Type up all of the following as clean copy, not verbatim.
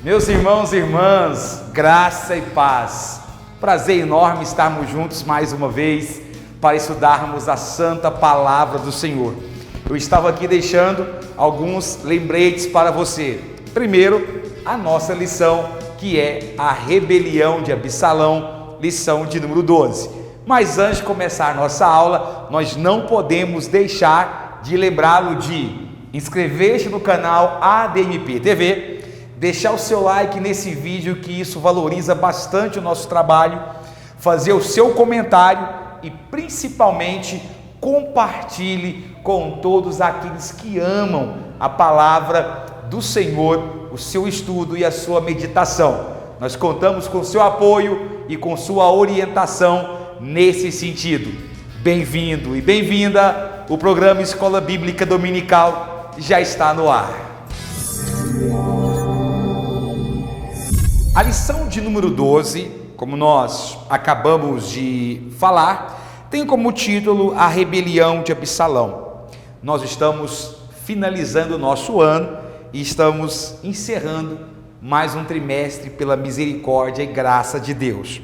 Meus irmãos e irmãs, graça e paz. Prazer enorme estarmos juntos mais uma vez para estudarmos a santa palavra do Senhor. Eu estava aqui deixando alguns lembretes para você. Primeiro, a nossa lição, que é a rebelião de Absalão, lição de número 12. Mas antes de começar a nossa aula, nós não podemos deixar de lembrá-lo de inscrever-se no canal ADMP TV, deixar o seu like nesse vídeo, que isso valoriza bastante o nosso trabalho, fazer o seu comentário e principalmente compartilhe com todos aqueles que amam a palavra do Senhor, o seu estudo e a sua meditação. Nós contamos com o seu apoio e com sua orientação nesse sentido. Bem-vindo e bem-vinda, o programa Escola Bíblica Dominical já está no ar. A lição de número 12, como nós acabamos de falar, tem como título a rebelião de Absalão. Nós estamos finalizando o nosso ano e estamos encerrando mais um trimestre pela misericórdia e graça de Deus.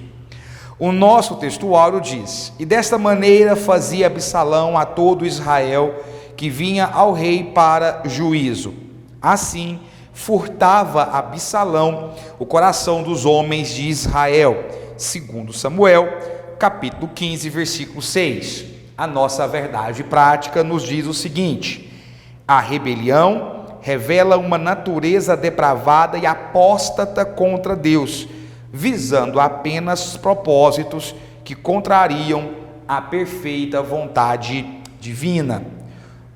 O nosso textuário diz: e desta maneira fazia Absalão a todo Israel que vinha ao rei para juízo. Assim, furtava Absalão o coração dos homens de Israel, segundo Samuel, capítulo 15, versículo 6. A nossa verdade prática nos diz o seguinte: a rebelião revela uma natureza depravada e apóstata contra Deus, visando apenas propósitos que contrariam a perfeita vontade divina.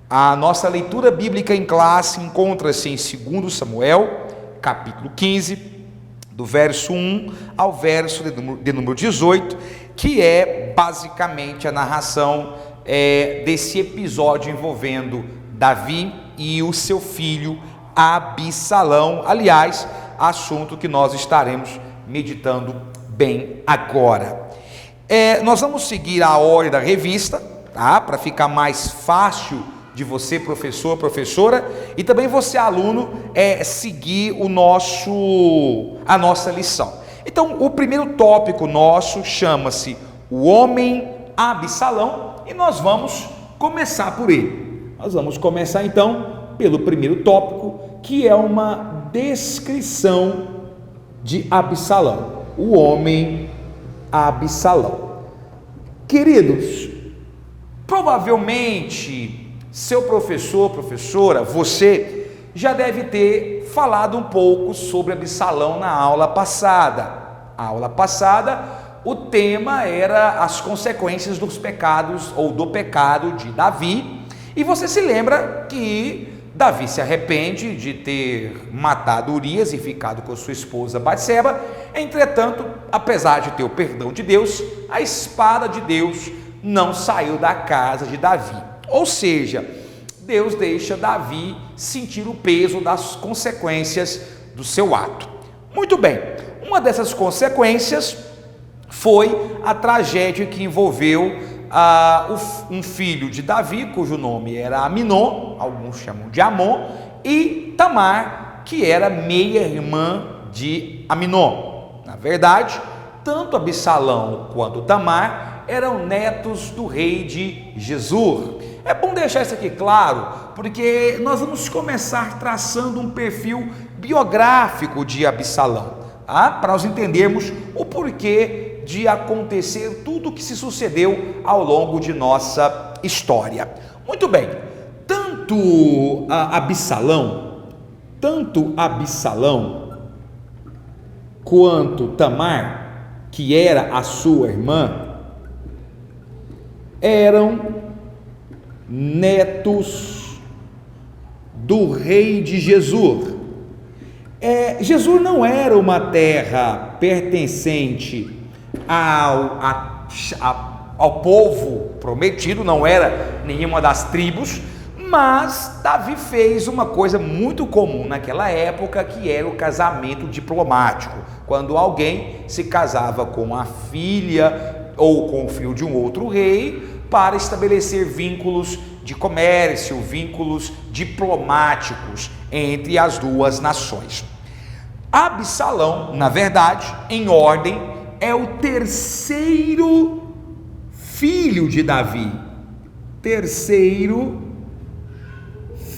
A nossa leitura bíblica em classe encontra-se em 2 Samuel, capítulo 15, do verso 1 ao verso de número 18, que é basicamente a narração desse episódio envolvendo Davi e o seu filho Absalão. Aliás, assunto que nós estaremos meditando bem agora. Nós vamos seguir a ordem da revista, tá? Para ficar mais fácil de você, professor, professora, e também você, aluno, seguir a nossa lição. Então, o primeiro tópico nosso chama-se o homem Absalão, e nós vamos começar por ele. Nós vamos começar então pelo primeiro tópico, que é uma descrição de Absalão, o homem Absalão. Queridos, provavelmente seu professor, professora, você já deve ter falado um pouco sobre Absalão na aula passada. A aula passada, o tema era as consequências dos pecados ou do pecado de Davi. E você se lembra que Davi se arrepende de ter matado Urias e ficado com sua esposa Batseba. Entretanto, apesar de ter o perdão de Deus, a espada de Deus não saiu da casa de Davi. Ou seja, Deus deixa Davi sentir o peso das consequências do seu ato. Muito bem, uma dessas consequências foi a tragédia que envolveu um filho de Davi, cujo nome era Aminon, alguns chamam de Amon, e Tamar, que era meia-irmã de Aminon. Na verdade, tanto Absalão quanto Tamar eram netos do rei de Gesur. É bom deixar isso aqui claro, porque nós vamos começar traçando um perfil biográfico de Absalão, para nós entendermos o porquê de acontecer tudo o que se sucedeu ao longo de nossa história. Muito bem, tanto Absalão quanto Tamar, que era a sua irmã, eram netos do rei de Gesur. Gesur não era uma terra pertencente ao povo prometido, não era nenhuma das tribos, mas Davi fez uma coisa muito comum naquela época, que era o casamento diplomático, quando alguém se casava com a filha ou com o filho de um outro rei, para estabelecer vínculos de comércio, vínculos diplomáticos entre as duas nações. Absalão, na verdade, em ordem, é o terceiro filho de Davi. Terceiro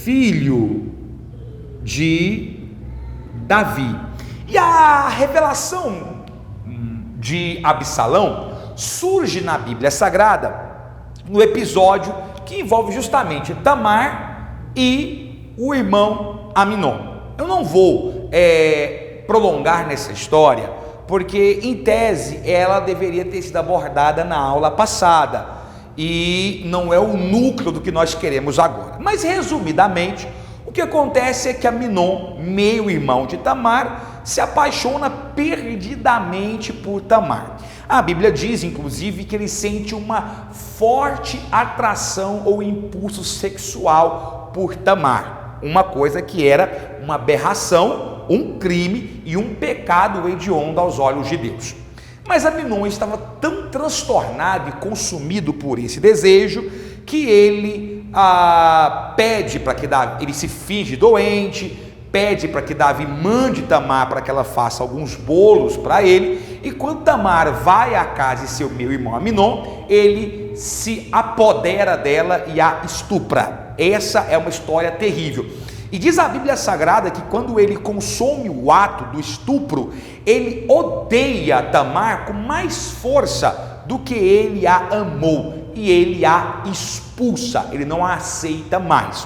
filho de Davi. E a revelação de Absalão surge na Bíblia Sagrada no episódio que envolve justamente Tamar e o irmão Aminon. Eu não vou prolongar nessa história, porque em tese ela deveria ter sido abordada na aula passada e não é o núcleo do que nós queremos agora. Mas resumidamente, o que acontece é que Aminon, meio-irmão de Tamar, se apaixona perdidamente por Tamar. A Bíblia diz, inclusive, que ele sente uma forte atração ou impulso sexual por Tamar, uma coisa que era uma aberração, um crime e um pecado hediondo aos olhos de Deus. Mas Aminon estava tão transtornado e consumido por esse desejo que ele pede para que Davi, ele se finge doente, pede para que Davi mande Tamar para que ela faça alguns bolos para ele, e quando Tamar vai à casa de seu meio-irmão Aminon, ele se apodera dela e a estupra. Essa é uma história terrível. E diz a Bíblia Sagrada que quando ele consome o ato do estupro, ele odeia Tamar com mais força do que ele a amou, e ele a expulsa, ele não a aceita mais.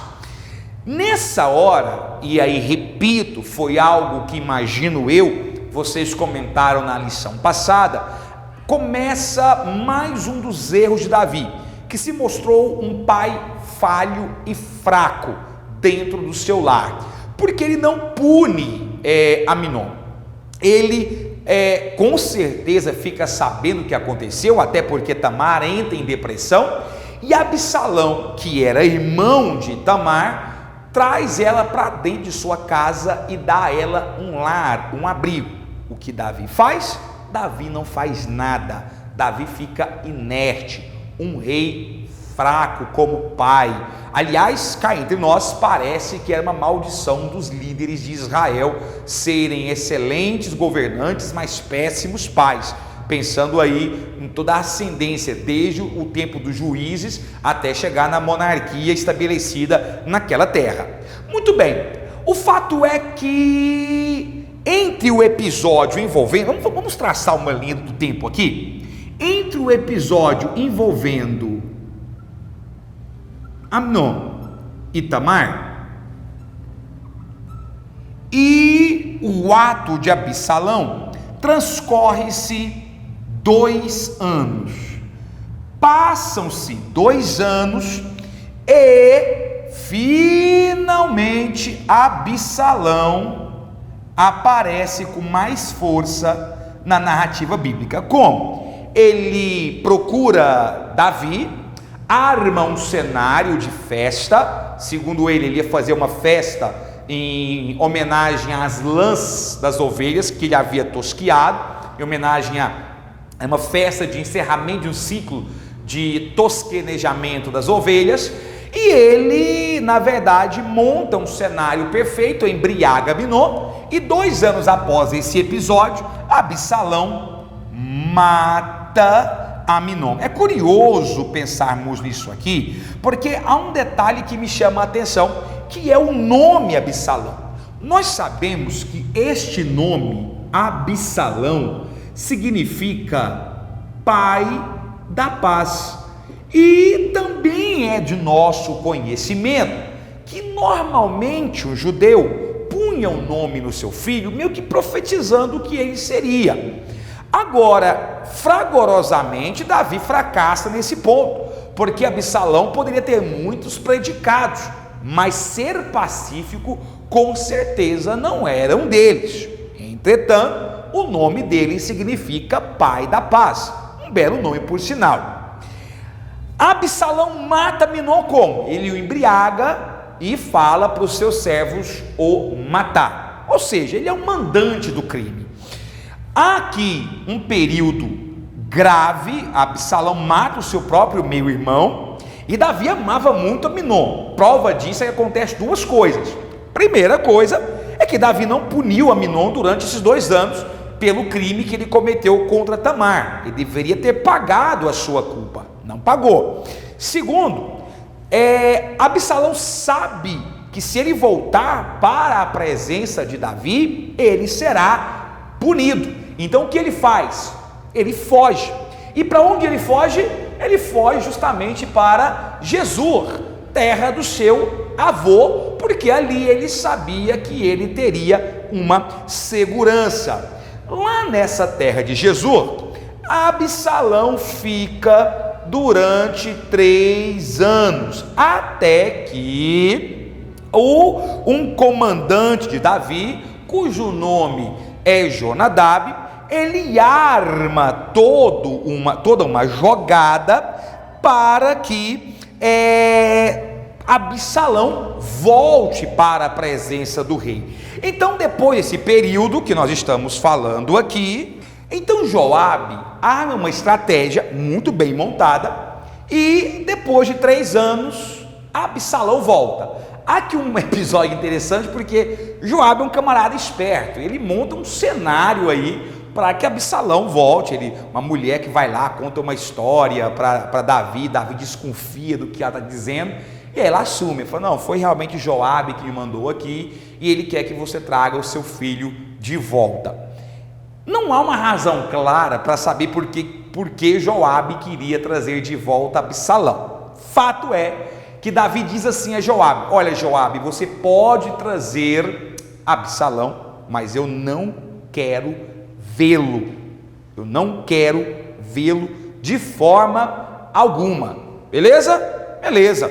Nessa hora, e aí repito, foi algo que imagino eu, vocês comentaram na lição passada, começa mais um dos erros de Davi, que se mostrou um pai falho e fraco dentro do seu lar, porque ele não pune Aminon. Ele com certeza fica sabendo o que aconteceu, até porque Tamar entra em depressão, e Absalão, que era irmão de Tamar, traz ela para dentro de sua casa e dá a ela um lar, um abrigo. O que Davi faz? Davi não faz nada. Davi fica inerte, um rei fraco como pai. Aliás, cá entre nós, parece que era uma maldição dos líderes de Israel serem excelentes governantes, mas péssimos pais, pensando aí em toda a ascendência, desde o tempo dos juízes até chegar na monarquia estabelecida naquela terra. Muito bem, o fato é que entre o episódio envolvendo, vamos traçar uma linha do tempo aqui, entre o episódio envolvendo Aminon e Tamar e o ato de Absalão, transcorre-se 2 anos. Passam-se 2 anos e finalmente Absalão aparece com mais força na narrativa bíblica. Como? Ele procura Davi, arma um cenário de festa. Segundo ele ia fazer uma festa em homenagem às lãs das ovelhas que ele havia tosquiado, em homenagem a uma festa de encerramento de um ciclo de tosquenejamento das ovelhas, e ele, na verdade, monta um cenário perfeito, embriaga Aminon, e 2 anos após esse episódio, Absalão mata Aminon. É curioso pensarmos nisso aqui, porque há um detalhe que me chama a atenção, que é o nome Absalão. Nós sabemos que este nome, Absalão, significa pai da paz, e também é de nosso conhecimento que normalmente o judeu punha um nome no seu filho, meio que profetizando o que ele seria. Agora, fragorosamente, Davi fracassa nesse ponto, porque Absalão poderia ter muitos predicados, mas ser pacífico com certeza não era um deles. Entretanto, o nome dele significa pai da paz, um belo nome por sinal. Absalão mata Aminon como? Ele o embriaga e fala para os seus servos o matar, ou seja, ele é um mandante do crime. Há aqui um período grave, Absalão mata o seu próprio meio-irmão, e Davi amava muito Aminon. Prova disso é que acontece duas coisas. Primeira coisa é que Davi não puniu Aminon durante esses 2 anos pelo crime que ele cometeu contra Tamar. Ele deveria ter pagado a sua culpa, não pagou. Segundo, Absalão sabe que se ele voltar para a presença de Davi, ele será punido. Então o que ele faz? Ele foge. E para onde ele foge? Ele foge justamente para Gesur, terra do seu avô, porque ali ele sabia que ele teria uma segurança. Lá nessa terra de Gesur, Absalão fica durante 3 anos, até que um comandante de Davi, cujo nome é Jonadab, ele arma toda uma jogada para que Absalão volte para a presença do rei. Então, depois desse período que nós estamos falando aqui, então Joabe arma uma estratégia muito bem montada, e depois de 3 anos, Absalão volta. Há aqui um episódio interessante, porque Joabe é um camarada esperto, ele monta um cenário aí para que Absalão volte. Uma mulher que vai lá, conta uma história para Davi desconfia do que ela está dizendo, e aí ela assume, ela fala: não, foi realmente Joabe que me mandou aqui, e ele quer que você traga o seu filho de volta. Não há uma razão clara para saber por que Joabe queria trazer de volta Absalão. Fato é que Davi diz assim a Joabe: olha, Joabe, você pode trazer Absalão, mas eu não quero vê-lo. Eu não quero vê-lo de forma alguma. Beleza? Beleza.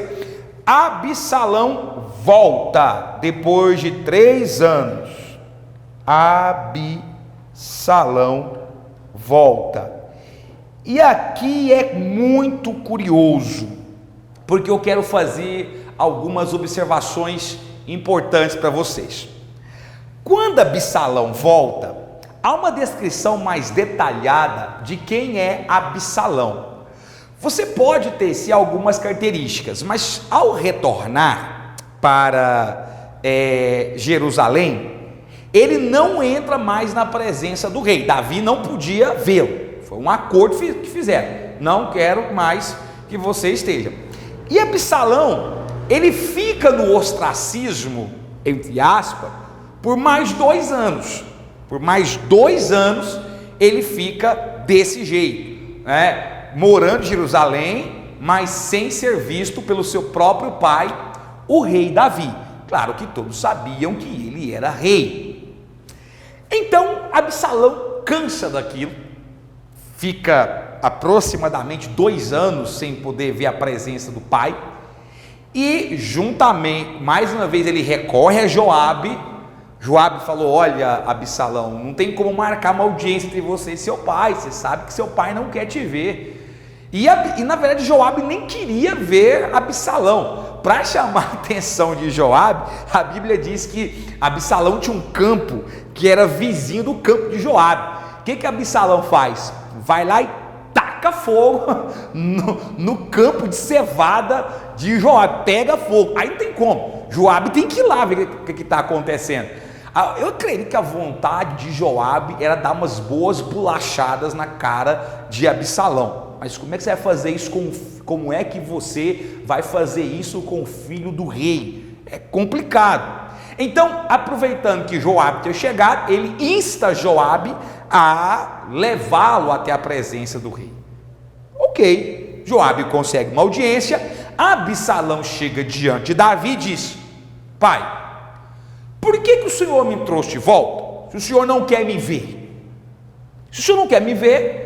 Absalão volta depois de 3 anos. Absalão volta. E aqui é muito curioso, porque eu quero fazer algumas observações importantes para vocês. Quando Absalão volta, há uma descrição mais detalhada de quem é Absalão. Você pode ter algumas características, mas ao retornar para Jerusalém, ele não entra mais na presença do rei. Davi não podia vê-lo. Foi um acordo que fizeram: não quero mais que você esteja. E Absalão, ele fica no ostracismo, entre aspas, por mais 2 anos. Por mais 2 anos ele fica desse jeito, né? Morando em Jerusalém, mas sem ser visto pelo seu próprio pai, o rei Davi. Claro que todos sabiam que ele era rei. Então Absalão cansa daquilo, fica aproximadamente 2 anos sem poder ver a presença do pai, e juntamente, mais uma vez, ele recorre a Joabe. Joabe falou: olha, Absalão, não tem como marcar uma audiência entre você e seu pai, você sabe que seu pai não quer te ver. E na verdade Joabe nem queria ver Absalão. Para chamar a atenção de Joabe, a Bíblia diz que Absalão tinha um campo que era vizinho do campo de Joabe. O que Absalão faz? Vai lá e taca fogo no campo de cevada de Joabe, pega fogo. Aí não tem como, Joabe tem que ir lá ver o que está acontecendo. Eu acredito que a vontade de Joabe era dar umas boas bolachadas na cara de Absalão. Mas como é que você vai fazer isso como é que você vai fazer isso com o filho do rei? É complicado. Então, aproveitando que Joabe tinha chegado, ele insta Joabe a levá-lo até a presença do rei. Ok, Joabe consegue uma audiência. Absalão chega diante de Davi e diz: pai, por que o senhor me trouxe de volta, se o senhor não quer me ver? Se o senhor não quer me ver,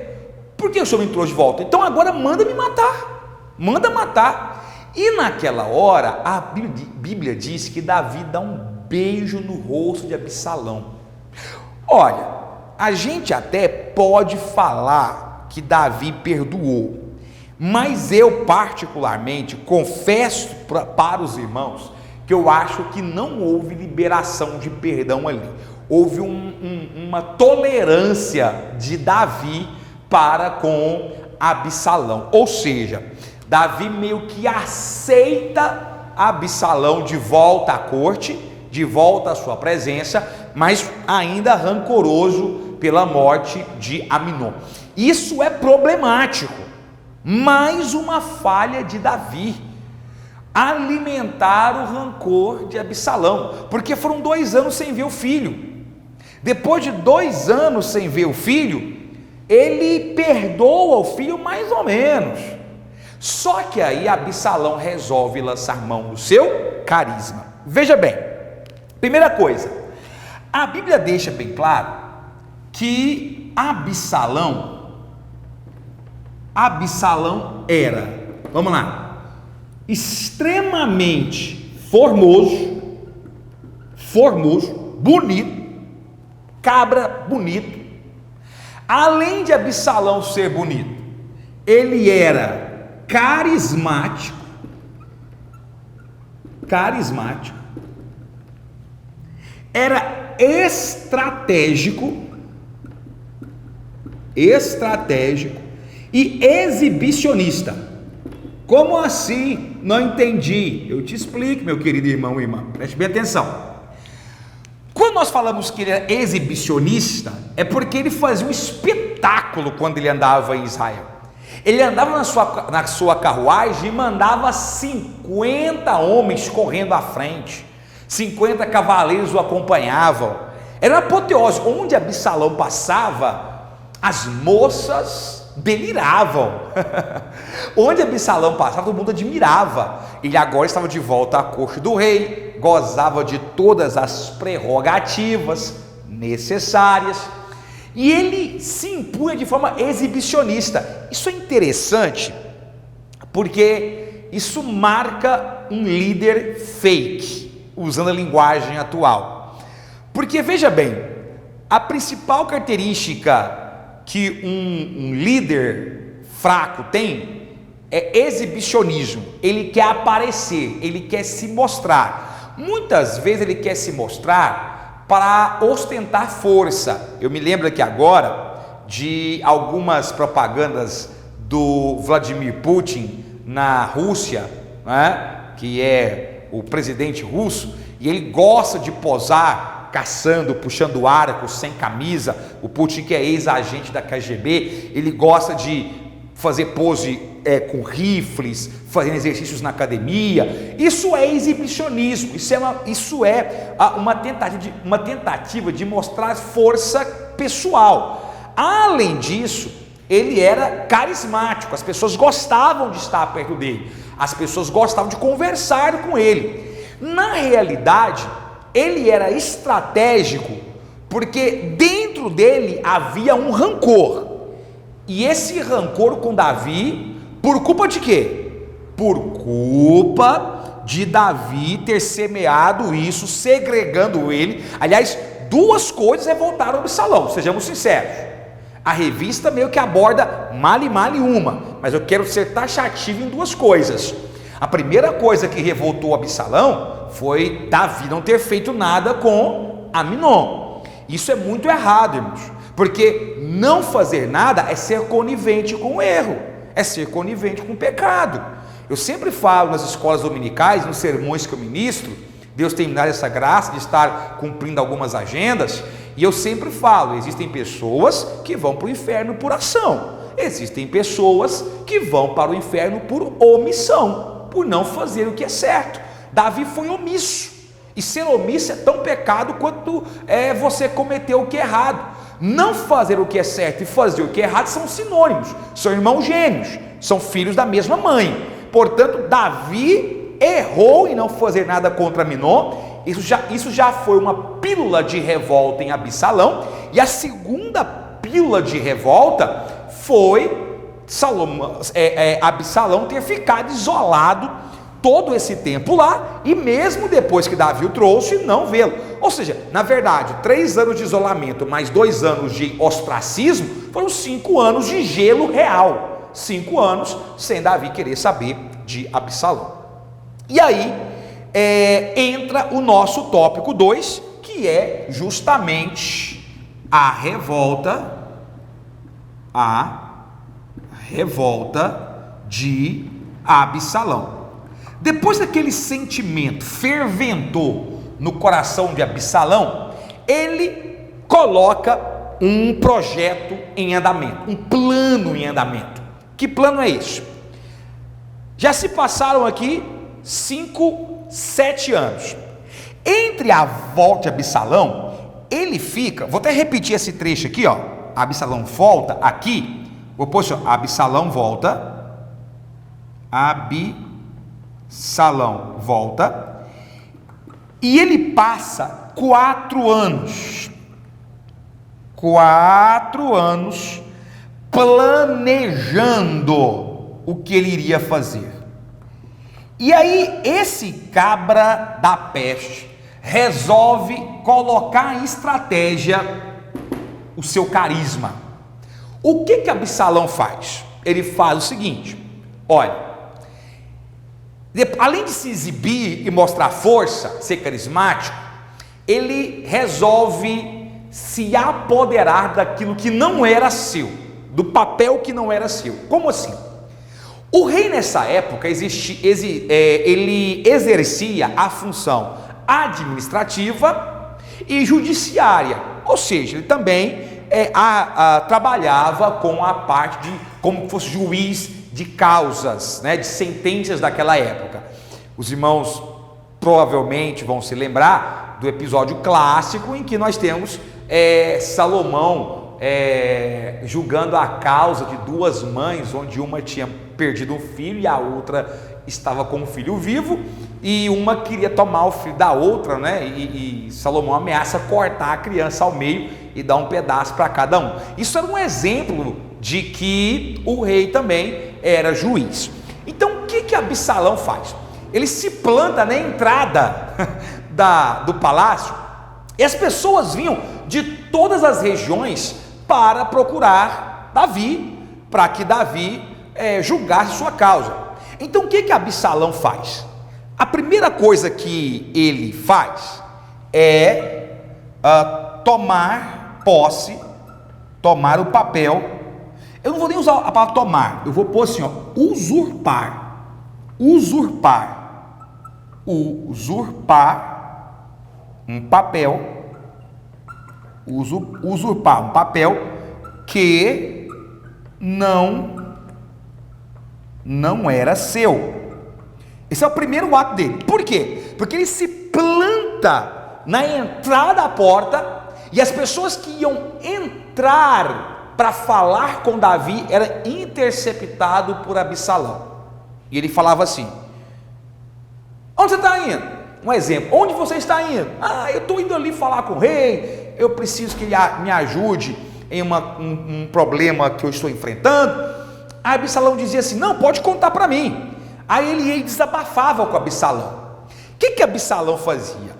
por que o senhor me trouxe de volta? Então agora manda me matar, manda matar. E naquela hora, a Bíblia diz que Davi dá um beijo no rosto de Absalão. Olha, a gente até pode falar que Davi perdoou, mas eu particularmente confesso para os irmãos que eu acho que não houve liberação de perdão ali. Houve uma tolerância de Davi para com Absalão. Ou seja, Davi meio que aceita Absalão de volta à corte, de volta à sua presença, mas ainda rancoroso pela morte de Aminon. Isso é problemático. Mais uma falha de Davi, alimentar o rancor de Absalão, porque foram 2 anos sem ver o filho. Depois de 2 anos sem ver o filho, ele perdoa o filho mais ou menos. Só que aí Absalão resolve lançar mão do seu carisma. Veja bem, primeira coisa, a Bíblia deixa bem claro que Absalão era, vamos lá, extremamente formoso, bonito, cabra bonito. Além de Absalão ser bonito, ele era carismático, era estratégico e exibicionista. Como assim? Não entendi. Eu te explico, meu querido irmão e irmã, preste bem atenção. Quando nós falamos que ele era exibicionista, é porque ele fazia um espetáculo quando ele andava em Israel. Ele andava na sua carruagem e mandava 50 homens correndo à frente, 50 cavaleiros o acompanhavam. Era uma apoteose. Onde Absalão passava, as moças deliravam. Onde Absalão passava, todo mundo admirava. Ele agora estava de volta à corte do rei, gozava de todas as prerrogativas necessárias, e ele se impunha de forma exibicionista. Isso é interessante, porque isso marca um líder fake, usando a linguagem atual. Porque veja bem, a principal característica que um líder fraco tem é exibicionismo. Ele quer aparecer, ele quer se mostrar. Muitas vezes ele quer se mostrar para ostentar força. Eu me lembro aqui agora de algumas propagandas do Vladimir Putin na Rússia, né, que é o presidente russo, e ele gosta de posar caçando, puxando arco, sem camisa. O Putin, que é ex-agente da KGB, ele gosta de fazer pose com rifles, fazendo exercícios na academia. Isso é exibicionismo, isso é uma tentativa de mostrar força pessoal. Além disso, ele era carismático, as pessoas gostavam de estar perto dele, as pessoas gostavam de conversar com ele. Na realidade, ele era estratégico, porque dentro dele havia um rancor, e esse rancor com Davi, por culpa de quê? Por culpa de Davi ter semeado isso, segregando ele. Aliás, 2 coisas revoltaram Absalão, sejamos sinceros. A revista meio que aborda mal e uma, mas eu quero ser taxativo em 2 coisas. A primeira coisa que revoltou Absalão foi Davi não ter feito nada com Aminon. Isso é muito errado, irmãos, porque não fazer nada é ser conivente com o erro, é ser conivente com o pecado. Eu sempre falo nas escolas dominicais, nos sermões que eu ministro, Deus tem me dado essa graça de estar cumprindo algumas agendas, e eu sempre falo, existem pessoas que vão para o inferno por ação, existem pessoas que vão para o inferno por omissão, por não fazer o que é certo. Davi foi omisso, e ser omisso é tão pecado quanto você cometer o que é errado. Não fazer o que é certo e fazer o que é errado são sinônimos, são irmãos gêmeos, são filhos da mesma mãe. Portanto, Davi errou em não fazer nada contra Aminon. Isso já foi uma pílula de revolta em Absalão. E a segunda pílula de revolta foi Absalão ter ficado isolado todo esse tempo lá, e mesmo depois que Davi o trouxe, não vê-lo. Ou seja, na verdade, 3 anos de isolamento mais 2 anos de ostracismo foram 5 anos de gelo real, 5 anos sem Davi querer saber de Absalão. E aí entra o nosso tópico 2, que é justamente a revolta a revolta de Absalão. Depois daquele sentimento ferventou no coração de Absalão, ele coloca um projeto em andamento, um plano em andamento. Que plano é esse? Já se passaram aqui 5, 7 anos. Entre a volta de Absalão, ele fica, vou até repetir esse trecho aqui, ó. Absalão volta aqui, vou pôr assim, ó, Absalão volta, Absalão volta, e ele passa 4 anos, 4 anos planejando o que ele iria fazer. E aí esse cabra da peste resolve colocar em estratégia o seu carisma. O que Absalão faz? Ele faz o seguinte: olha, além de se exibir e mostrar força, ser carismático, ele resolve se apoderar daquilo que não era seu, do papel que não era seu. Como assim? O rei nessa época ele exercia a função administrativa e judiciária, ou seja, ele também trabalhava com a parte de como fosse juiz de causas, né, de sentenças daquela época. Os irmãos provavelmente vão se lembrar do episódio clássico em que nós temos Salomão julgando a causa de 2 mães, onde uma tinha perdido um filho e a outra estava com um filho vivo, e uma queria tomar o filho da outra, né? E Salomão ameaça cortar a criança ao meio e dar um pedaço para cada um. Isso era um exemplo de que o rei também era juiz. Então o que Absalão faz? Ele se planta na entrada do palácio, e as pessoas vinham de todas as regiões para procurar Davi, para que Davi julgasse sua causa. Então o que Absalão faz? A primeira coisa que ele faz é tomar posse, tomar o papel. Eu não vou nem usar a palavra tomar, eu vou pôr assim, ó, usurpar um papel, usurpar um papel que não era seu. Esse é o primeiro ato dele. Por quê? Porque ele se planta na entrada da porta, e as pessoas que iam entrar para falar com Davi era interceptado por Absalão. E ele falava assim: onde você está indo? Um exemplo: onde você está indo? Eu estou indo ali falar com o rei, eu preciso que ele me ajude em um problema que eu estou enfrentando. Aí Absalão dizia assim: não, pode contar para mim. Aí ele ia e desabafava com Absalão. O que Absalão fazia?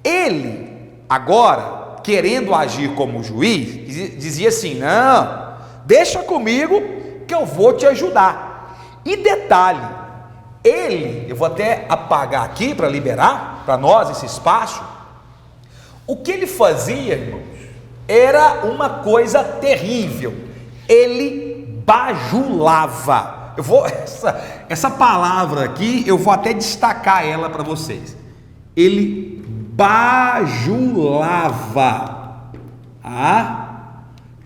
Ele, agora, querendo agir como juiz, dizia assim: não, deixa comigo que eu vou te ajudar. E detalhe, eu vou até apagar aqui para liberar para nós esse espaço. O que ele fazia, irmãos, era uma coisa terrível. Ele bajulava. Essa palavra aqui, eu vou até destacar ela para vocês. Ele bajulava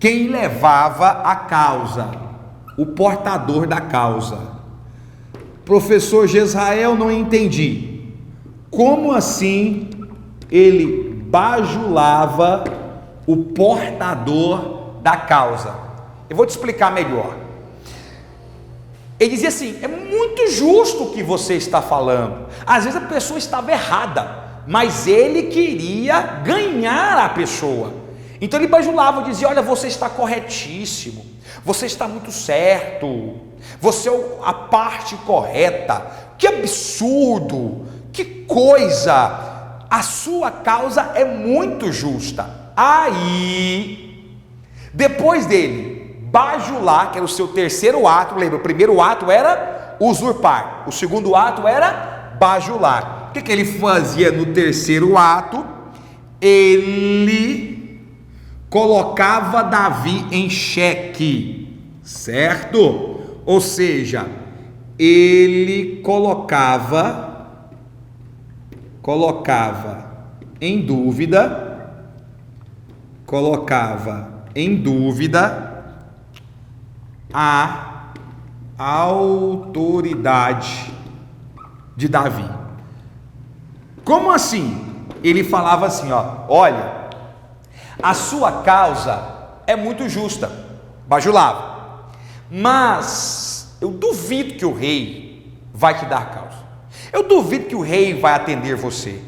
quem levava a causa, o portador da causa. Professor Jezrael, não entendi. Como assim ele bajulava o portador da causa? Eu vou te explicar melhor. Ele dizia assim: é muito justo o que você está falando. Às vezes a pessoa estava errada, mas ele queria ganhar a pessoa. Então ele bajulava, dizia: olha, você está corretíssimo, você está muito certo, você é a parte correta. Que absurdo, que coisa, a sua causa é muito justa. Aí, depois dele bajular, que era o seu terceiro ato, lembra? O primeiro ato era usurpar, o segundo ato era bajular. O que ele fazia no terceiro ato? Ele colocava Davi em xeque. certo? Ou seja, ele colocava em dúvida a autoridade de Davi. Como assim? Ele falava assim, olha, a sua causa é muito justa, bajulava, mas eu duvido que o rei vai te dar causa, eu duvido que o rei vai atender você.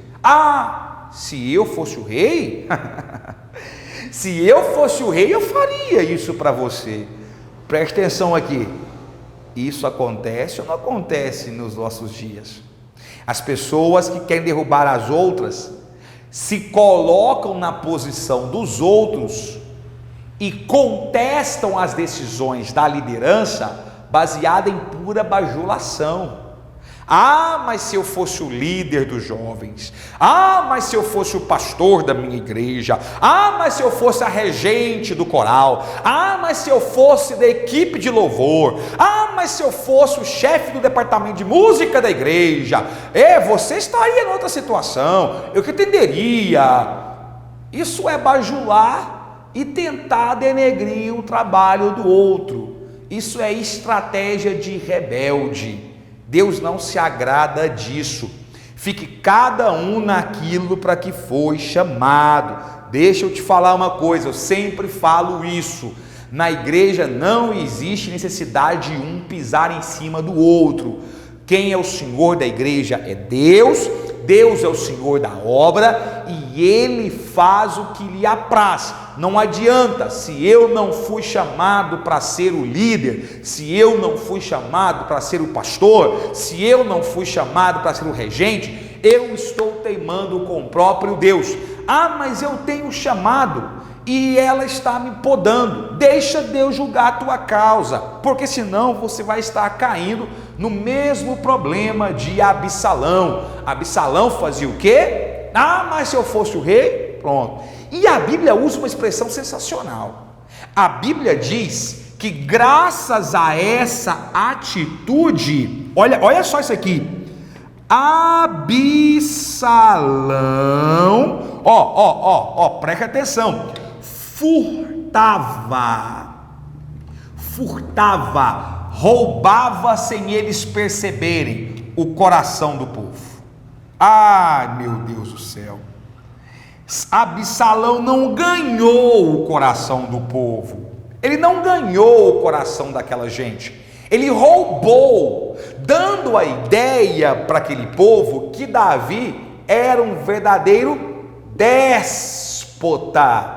Se eu fosse o rei, eu faria isso para você. Preste atenção aqui, isso acontece ou não acontece nos nossos dias? As pessoas que querem derrubar as outras se colocam na posição dos outros e contestam as decisões da liderança baseada em pura bajulação. Mas se eu fosse o líder dos jovens, mas se eu fosse o pastor da minha igreja, mas se eu fosse a regente do coral, mas se eu fosse da equipe de louvor, mas se eu fosse o chefe do departamento de música da igreja, você estaria em outra situação, eu que entenderia. Isso é bajular e tentar denegrir o trabalho do outro. Isso é estratégia de rebelde. Deus não se agrada disso. Fique cada um naquilo para que foi chamado. Deixa eu te falar uma coisa, eu sempre falo isso. Na igreja não existe necessidade de um pisar em cima do outro. Quem é o Senhor da igreja é Deus. Deus é o Senhor da obra e Ele faz o que lhe apraz. Não adianta, se eu não fui chamado para ser o líder, se eu não fui chamado para ser o pastor, se eu não fui chamado para ser o regente, eu estou teimando com o próprio Deus. Mas eu tenho chamado e ela está me podando. Deixa Deus julgar a tua causa, porque senão você vai estar caindo no mesmo problema de Absalão. Absalão fazia o quê? Mas se eu fosse o rei, pronto. E a Bíblia usa uma expressão sensacional. A Bíblia diz que graças a essa atitude, olha só isso aqui, Absalão, preste atenção, furtava, roubava sem eles perceberem o coração do povo. Meu Deus do céu, Absalão não ganhou o coração do povo, ele não ganhou o coração daquela gente, ele roubou, dando a ideia para aquele povo que Davi era um verdadeiro déspota.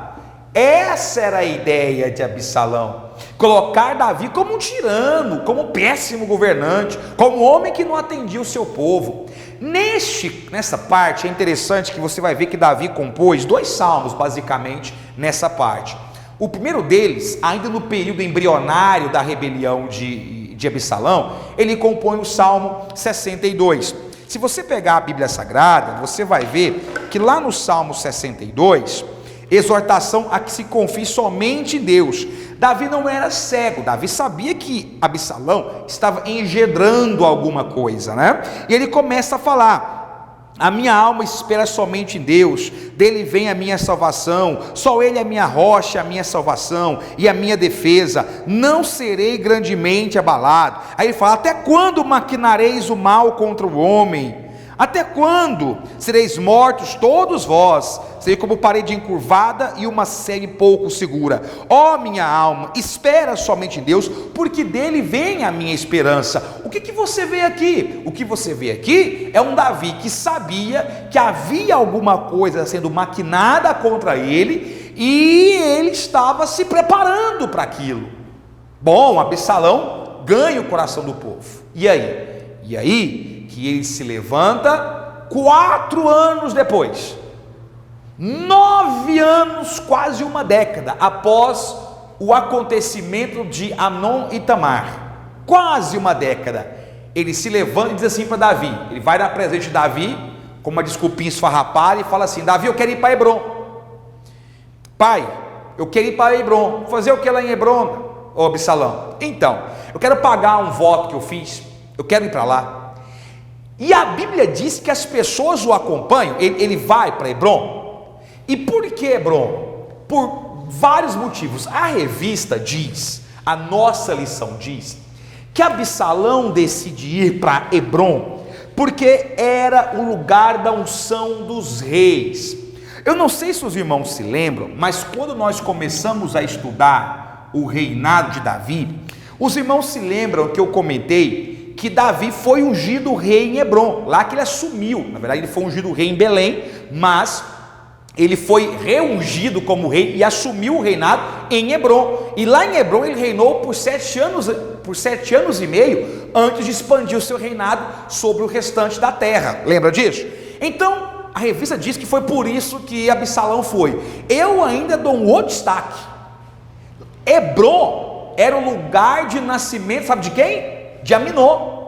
Essa era a ideia de Absalão, colocar Davi como um tirano, como um péssimo governante, como um homem que não atendia o seu povo. Nessa parte é interessante que você vai ver que Davi compôs 2 salmos basicamente nessa parte. O primeiro deles, ainda no período embrionário da rebelião de Absalão, ele compõe o Salmo 62. Se você pegar a Bíblia Sagrada, você vai ver que lá no Salmo 62, exortação a que se confie somente em Deus. Davi não era cego, Davi sabia que Absalão estava engendrando alguma coisa, né? E ele começa a falar: a minha alma espera somente em Deus, dele vem a minha salvação, só ele é a minha rocha, a minha salvação e a minha defesa, não serei grandemente abalado. Aí ele fala: até quando maquinareis o mal contra o homem? Até quando sereis mortos todos vós? Serei como parede encurvada e uma sede pouco segura. Minha alma, espera somente em Deus, porque dele vem a minha esperança. O que você vê aqui? O que você vê aqui é um Davi que sabia que havia alguma coisa sendo maquinada contra ele e ele estava se preparando para aquilo. Bom, Absalão ganha o coração do povo. E aí que ele se levanta 4 anos depois, 9 anos, quase uma década após o acontecimento de Amnon e Tamar, quase uma década, ele se levanta e diz assim para Davi, ele vai na presença de Davi, com uma desculpinha esfarrapada, e fala assim: Davi, eu quero ir para Hebron. Pai, eu quero ir para Hebron. Fazer o que lá em Hebron? ô Absalão? Então, eu quero pagar um voto que eu fiz, eu quero ir para lá. E a Bíblia diz que as pessoas o acompanham, ele vai para Hebrom. E por que Hebrom? Por vários motivos. A revista diz, a nossa lição diz, que Absalão decide ir para Hebrom, porque era o lugar da unção dos reis. Eu não sei se os irmãos se lembram, mas quando nós começamos a estudar o reinado de Davi, os irmãos se lembram que eu comentei que Davi foi ungido rei em Hebrom, lá que ele assumiu. Na verdade ele foi ungido rei em Belém, mas ele foi reungido como rei e assumiu o reinado em Hebrom. E lá em Hebrom ele reinou por 7 anos e meio, antes de expandir o seu reinado sobre o restante da terra. Lembra disso? Então, a revista diz que foi por isso que Absalão foi. Eu ainda dou um outro destaque. Hebrom era o lugar de nascimento, sabe de quem? De Aminon.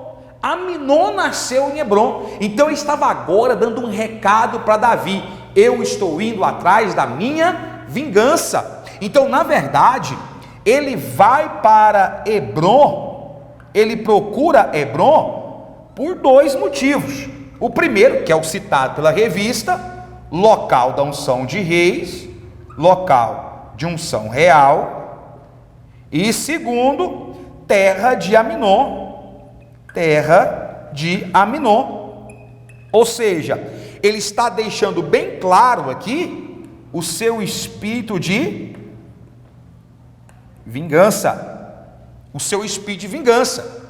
Aminon nasceu em Hebrom. Então ele estava agora dando um recado para Davi: eu estou indo atrás da minha vingança. Então, na verdade, ele vai para Hebrom, ele procura Hebrom por 2 motivos. O primeiro, que é o citado pela revista, local da unção de reis, local de unção real. E segundo, terra de Aminon, terra de Aminon. Ou seja, ele está deixando bem claro aqui o seu espírito de vingança, o seu espírito de vingança.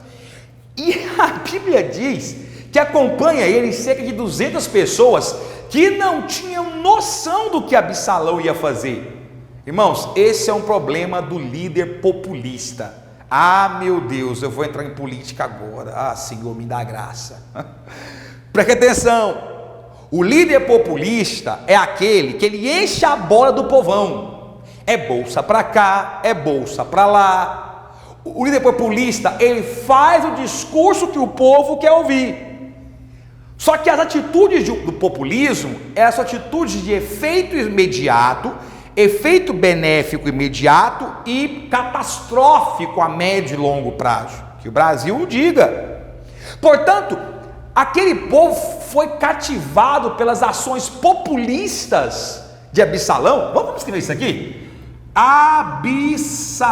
E a Bíblia diz que acompanha ele cerca de 200 pessoas que não tinham noção do que Absalão ia fazer. Irmãos, esse é um problema do líder populista. Ah, meu Deus, eu vou entrar em política agora. Ah, Senhor, me dá graça. Preste atenção. O líder populista é aquele que ele enche a bola do povão. É bolsa para cá, é bolsa para lá. O líder populista, ele faz o discurso que o povo quer ouvir. Só que as atitudes do populismo, são atitudes de efeito imediato, efeito benéfico imediato e catastrófico a médio e longo prazo. Que o Brasil o diga. Portanto, aquele povo foi cativado pelas ações populistas de Absalão. Vamos escrever isso aqui?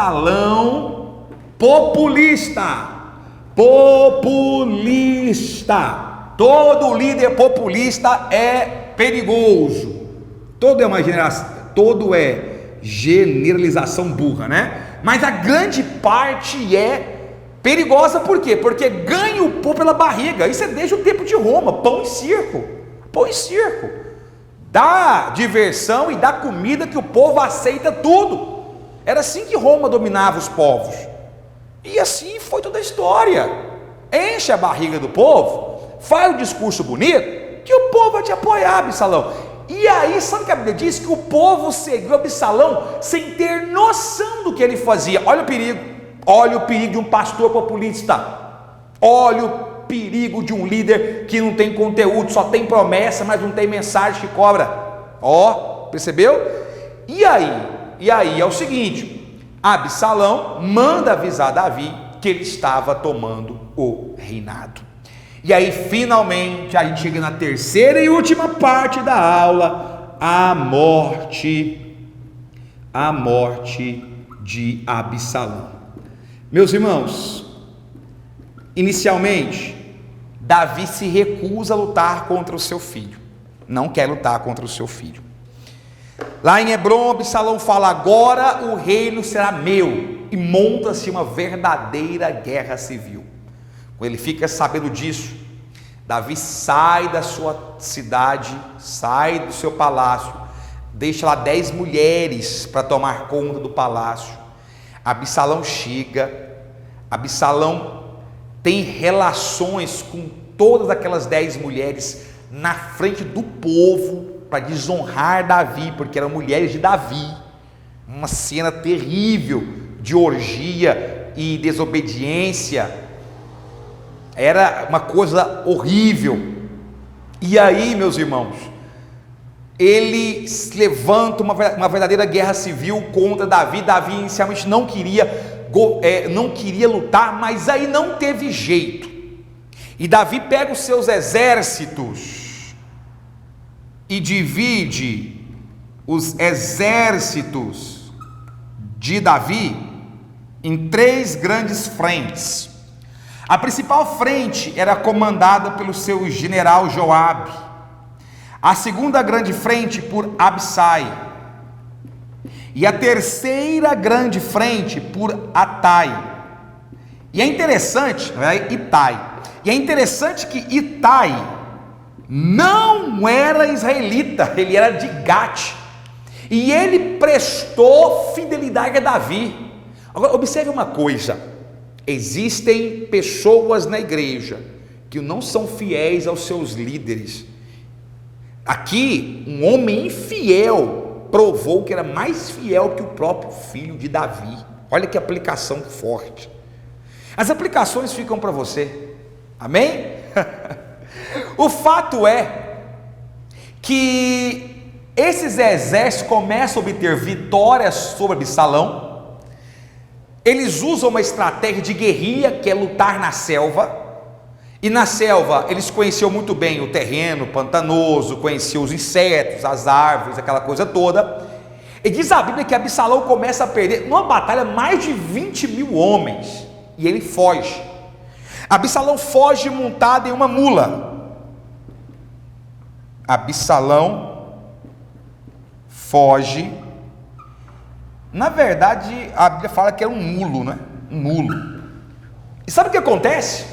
Absalão populista. Populista. Todo líder populista é perigoso. Todo é generalização burra, né? Mas a grande parte é perigosa. Por quê? Porque ganha o povo pela barriga. Isso é desde o tempo de Roma, pão e circo. Pão e circo. Dá diversão e dá comida que o povo aceita tudo. Era assim que Roma dominava os povos. E assim foi toda a história. Enche a barriga do povo, faz um discurso bonito, que o povo vai te apoiar, Absalão. E aí, sabe o que a Bíblia diz? Que o povo seguiu Absalão sem ter noção do que ele fazia. Olha o perigo de um pastor populista. Olha o perigo de um líder que não tem conteúdo, só tem promessa, mas não tem mensagem que cobra. Percebeu? E aí é o seguinte: Absalão manda avisar Davi que ele estava tomando o reinado. E aí finalmente a gente chega na terceira e última parte da aula, a morte de Absalão. Meus irmãos, inicialmente Davi se recusa a lutar contra o seu filho, não quer lutar contra o seu filho. Lá em Hebrom, Absalão fala: agora o reino será meu, e monta-se uma verdadeira guerra civil. Quando ele fica sabendo disso, Davi sai da sua cidade, sai do seu palácio, deixa lá 10 mulheres para tomar conta do palácio. Absalão chega, Absalão tem relações com todas aquelas 10 mulheres na frente do povo para desonrar Davi, porque eram mulheres de Davi. Uma cena terrível de orgia e desobediência. Era uma coisa horrível. E aí, meus irmãos, ele levanta uma verdadeira guerra civil contra Davi. Davi inicialmente não queria. não queria lutar, mas aí não teve jeito. E Davi pega os seus exércitos e divide os exércitos de Davi em 3 grandes frentes. A principal frente era comandada pelo seu general Joabe. A segunda grande frente por Abissai. E a terceira grande frente por Atai. E é interessante, Itai. E é interessante que Itai não era israelita, ele era de Gate. E ele prestou fidelidade a Davi. Agora, observe uma coisa: existem pessoas na igreja que não são fiéis aos seus líderes. Aqui, um homem infiel provou que era mais fiel que o próprio filho de Davi. Olha que aplicação forte. As aplicações ficam para você. Amém? O fato é que esses exércitos começam a obter vitórias sobre Absalão. Eles usam uma estratégia de guerrilha, que é lutar na selva. E na selva eles conheciam muito bem o terreno pantanoso, conheciam os insetos, as árvores, aquela coisa toda. E diz a Bíblia que Absalão começa a perder numa batalha mais de 20 mil homens. E ele foge. Absalão foge montado em uma mula. Absalão foge. Na verdade, a Bíblia fala que é um mulo, né? Um mulo. E sabe o que acontece?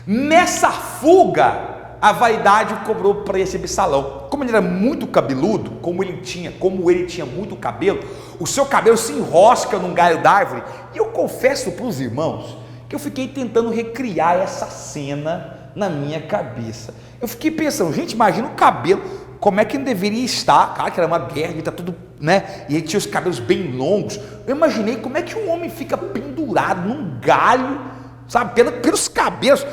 Nessa fuga, a vaidade cobrou para esse Absalão. Como ele era muito cabeludo, como ele tinha muito cabelo, o seu cabelo se enrosca num galho da árvore. E eu confesso para os irmãos que eu fiquei tentando recriar essa cena na minha cabeça. Eu fiquei pensando, gente, imagina o cabelo, como é que ele deveria estar? Claro que era uma guerra, ele está tudo, né? E ele tinha os cabelos bem longos. Eu imaginei como é que um homem fica pendurado num galho, sabe, pelos cabelos.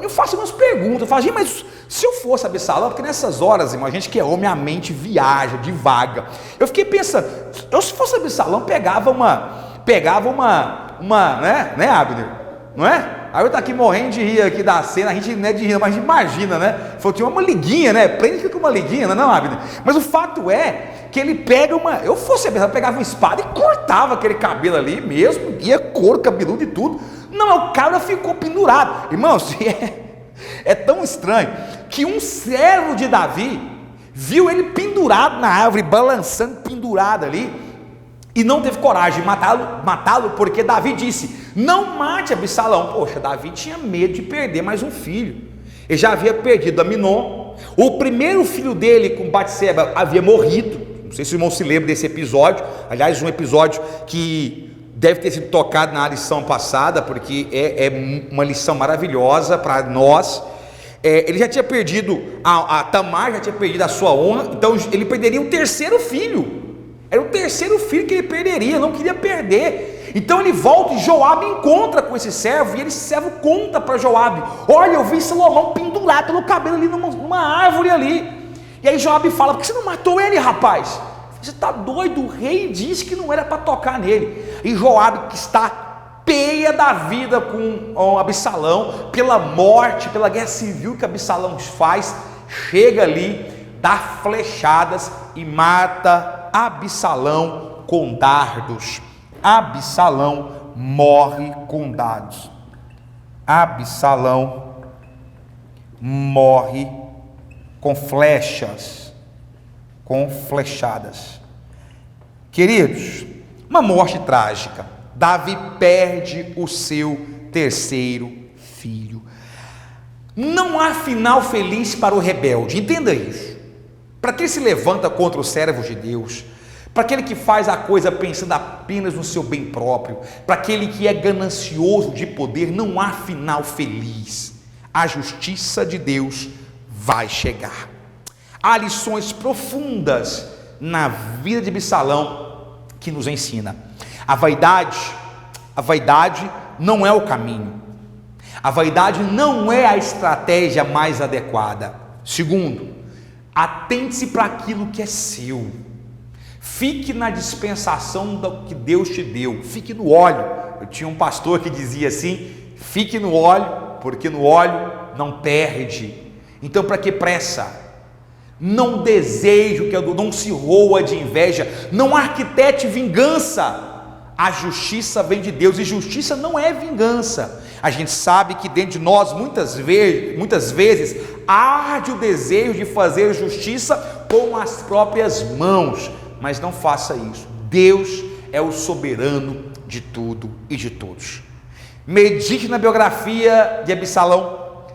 Eu faço umas perguntas, eu falo, gente, mas se eu fosse Absalão, porque nessas horas, irmão, a gente que é homem, a mente viaja, divaga. Eu fiquei pensando, eu se fosse Absalão, pegava uma, né, Abner? Não é? Aí eu tô aqui morrendo de rir aqui da cena, a gente não é de rir, mas a gente imagina, né? Falou, tinha uma liguinha, né? Prende com uma liguinha, não, Abner? Mas o fato é que ele pega eu fosse Abner, eu pegava uma espada e cortava aquele cabelo ali mesmo, ia couro, cabeludo e tudo. Não, o cara ficou pendurado. Irmãos, é tão estranho que um servo de Davi viu ele pendurado na árvore, balançando, pendurado ali, e não teve coragem de matá-lo, porque Davi disse, não mate Absalão. Poxa, Davi tinha medo de perder mais um filho. Ele já havia perdido Aminon, o primeiro filho dele com Batseba havia morrido. Não sei se o irmão se lembra desse episódio. Aliás, um episódio que deve ter sido tocado na lição passada, porque é uma lição maravilhosa para nós. Ele já tinha perdido, a Tamar já tinha perdido a sua honra, então ele perderia o terceiro filho. Era o terceiro filho que ele perderia, não queria perder. Então ele volta e Joabe encontra com esse servo, e esse servo conta para Joabe, olha, eu vi Salomão pendurado pelo cabelo ali numa árvore ali. E aí Joabe fala, por que você não matou ele, rapaz? Você está doido? O rei disse que não era para tocar nele. E Joabe, que está peia da vida com Absalão, pela morte, pela guerra civil que Absalão faz, chega ali, dá flechadas e mata Absalão com dardos. Absalão morre com dardos. Absalão morre com flechas, com flechadas. Queridos, uma morte trágica. Davi perde o seu terceiro filho. Não há final feliz para o rebelde, entenda isso. Para quem se levanta contra os servos de Deus, para aquele que faz a coisa pensando apenas no seu bem próprio, para aquele que é ganancioso de poder, não há final feliz. A justiça de Deus vai chegar. Há lições profundas na vida de Absalão que nos ensina. A vaidade não é o caminho. A vaidade não é a estratégia mais adequada. Segundo, atente-se para aquilo que é seu. Fique na dispensação do que Deus te deu, fique no óleo. Eu tinha um pastor que dizia assim: fique no óleo, porque no óleo não perde. Então, para que pressa? Não deseje o que é do, não se roa de inveja, não arquitete vingança. A justiça vem de Deus, e justiça não é vingança. A gente sabe que dentro de nós muitas vezes arde o desejo de fazer justiça com as próprias mãos, mas não faça isso. Deus é o soberano de tudo e de todos. Medite na biografia de Absalão,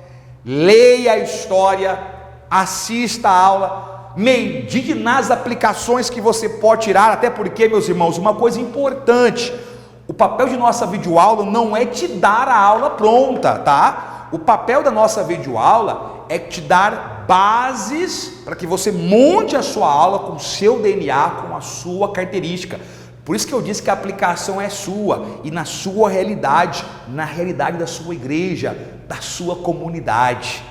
leia a história, assista a aula, medite nas aplicações que você pode tirar, até porque, meus irmãos, uma coisa importante: o papel de nossa videoaula não é te dar a aula pronta, tá? O papel da nossa videoaula é te dar bases para que você monte a sua aula com o seu DNA, com a sua característica. Por isso que eu disse que a aplicação é sua e na sua realidade, na realidade da sua igreja, da sua comunidade.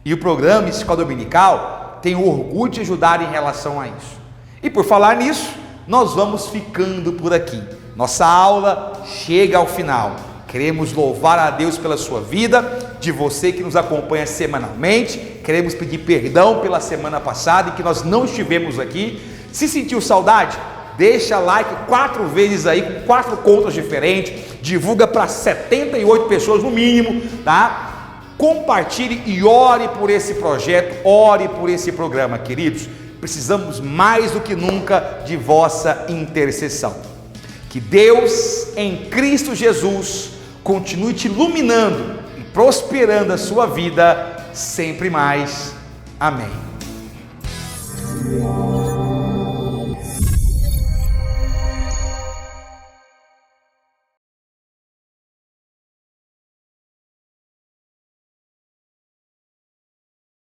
E o programa Escola Dominical tem o orgulho de ajudar em relação a isso. E por falar nisso, nós vamos ficando por aqui. Nossa aula chega ao final. Queremos louvar a Deus pela sua vida, de você que nos acompanha semanalmente. Queremos pedir perdão pela semana passada em que nós não estivemos aqui. Se sentiu saudade? Deixa like 4 vezes aí, com 4 contas diferentes. Divulga para 78 pessoas no mínimo, tá? Compartilhe e ore por esse projeto, ore por esse programa, queridos. Precisamos mais do que nunca de vossa intercessão. Que Deus em Cristo Jesus continue te iluminando e prosperando a sua vida sempre mais. Amém.